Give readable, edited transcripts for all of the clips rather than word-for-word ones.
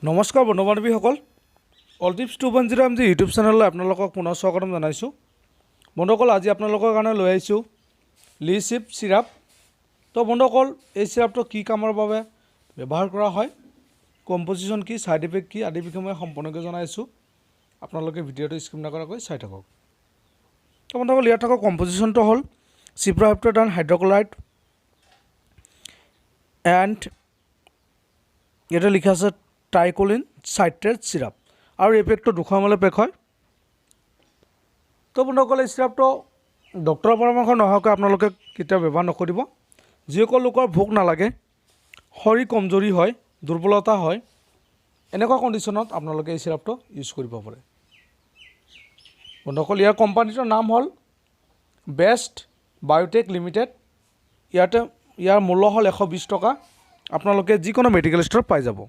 নমস্কাৰ বন্ধু বান্ধৱীসকল, অলটিপছ 2.0 M G YouTube চেনেললৈ আপোনালোকক পুনৰ স্বাগতম জনাইছোঁ। বন্ধুসকল, আজি আপোনালোকৰ কাৰণে লৈ আহিছোঁ লিইচিপ চিৰাপ। তো বন্ধুসকল, এই চিৰাপটো কি কামৰ বাবে ব্যৱহাৰ কৰা হয়, কম্পজিশ্যন কি, ছাইড ইফেক্ট কি আদি বিষয়ে মই সম্পূৰ্ণকৈ জনাইছোঁ। আপোনালোকে ভিডিঅ'টো স্কিপ নকৰাকৈ চাই থাকক। তো বন্ধুসকল, ইয়াত থকা কম্পজিশ্যনটো হ'ল cyproheptadine হাইড্ৰক্লৰাইড এণ্ড ইয়াতে লিখা আছে tricholine citrate syrup আৰু এই পেকটো 200 ml পেক হয়। তো বন্ধুসকল, এই চিৰাপটো ডক্টৰৰ পৰামৰ্শ নোহোৱাকৈ আপোনালোকে কেতিয়াও ব্যৱহাৰ নকৰিব। যিসকল লোকৰ ভোক নালাগে, শৰীৰ কমজোৰি হয়, দুৰ্বলতা হয়, এনেকুৱা কণ্ডিশ্যনত আপোনালোকে এই চিৰাপটো ইউজ কৰিব পাৰে। বন্ধুসকল, ইয়াৰ কোম্পানীটোৰ নাম হ'ল বেষ্ট বায়োটেক লিমিটেড। ইয়াৰ মূল্য হ'ল 120 টকা। আপোনালোকে যিকোনো মেডিকেল ষ্ট'ৰত পাই যাব।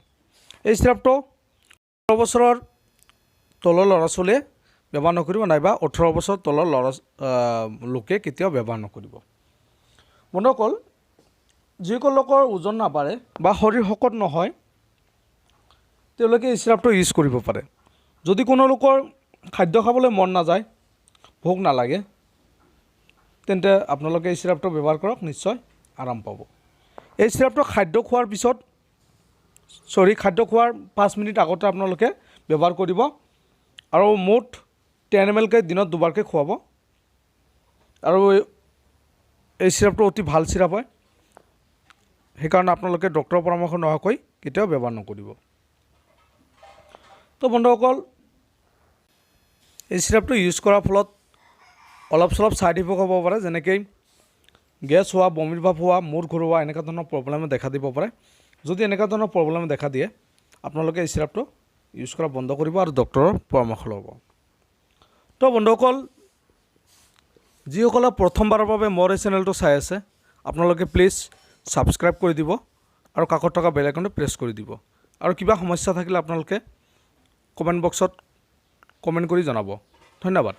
এই চিৰাপটো 18 বছৰৰ তলৰ ল'ৰা ছোৱালীয়ে ব্যৱহাৰ নকৰিব, নাইবা 18 বছৰ তলৰ লোকে কেতিয়াও ব্যৱহাৰ নকৰিব। বন্ধুসকল, যিসকল লোকৰ ওজন নাবাঢ়ে বা শৰীৰ শকত নহয়, তেওঁলোকে এই চিৰাপটো ইউজ কৰিব পাৰে। যদি কোনো লোকৰ খাদ্য খাবলৈ মন নাযায়, ভোক নালাগে, তেন্তে আপোনালোকে এই চিৰাপটো ব্যৱহাৰ কৰক, নিশ্চয় আৰাম পাব। এই চিৰাপটো খাদ্য খোৱাৰ 5 মিনিট আগতে আপোনালোকে ব্যৱহাৰ কৰিব আৰু মুঠ 10 ml দিনত দুবাৰকৈ খুৱাব। আৰু এই চিৰাপটো অতি ভাল চিৰাপ হয়, সেইকাৰণে আপোনালোকে ডক্টৰৰ পৰামৰ্শ নোহোৱাকৈ কেতিয়াও ব্যৱহাৰ নকৰিব। তো বন্ধুসকল, এই চিৰাপটো ইউজ কৰাৰ ফলত অলপ চলপ ছাইড ইফেক্ট হ'ব পাৰে, যেনেকৈ গেছ হোৱা, বমিৰ ভাৱ হোৱা, মূৰ ঘূৰোৱা, এনেকুৱা ধৰণৰ প্ৰব্লেমে দেখা দিব পাৰে। যদি এনেকুৱা ধৰণৰ প্ৰব্লেমে দেখা দিয়ে, আপোনালোকে এই চিৰাপটো ইউজ কৰা বন্ধ কৰিব আৰু ডক্টৰৰ পৰামৰ্শ ল'ব। তো বন্ধুসকল, যিসকলে প্ৰথমবাৰৰ বাবে মোৰ এই চেনেলটো চাই আছে, আপোনালোকে প্লিজ ছাবস্ক্ৰাইব কৰি দিব আৰু কাষত থকা বেল আইকনটো প্ৰেছ কৰি দিব। আৰু কিবা সমস্যা থাকিলে আপোনালোকে কমেণ্ট বক্সত কমেণ্ট কৰি জনাব। ধন্যবাদ।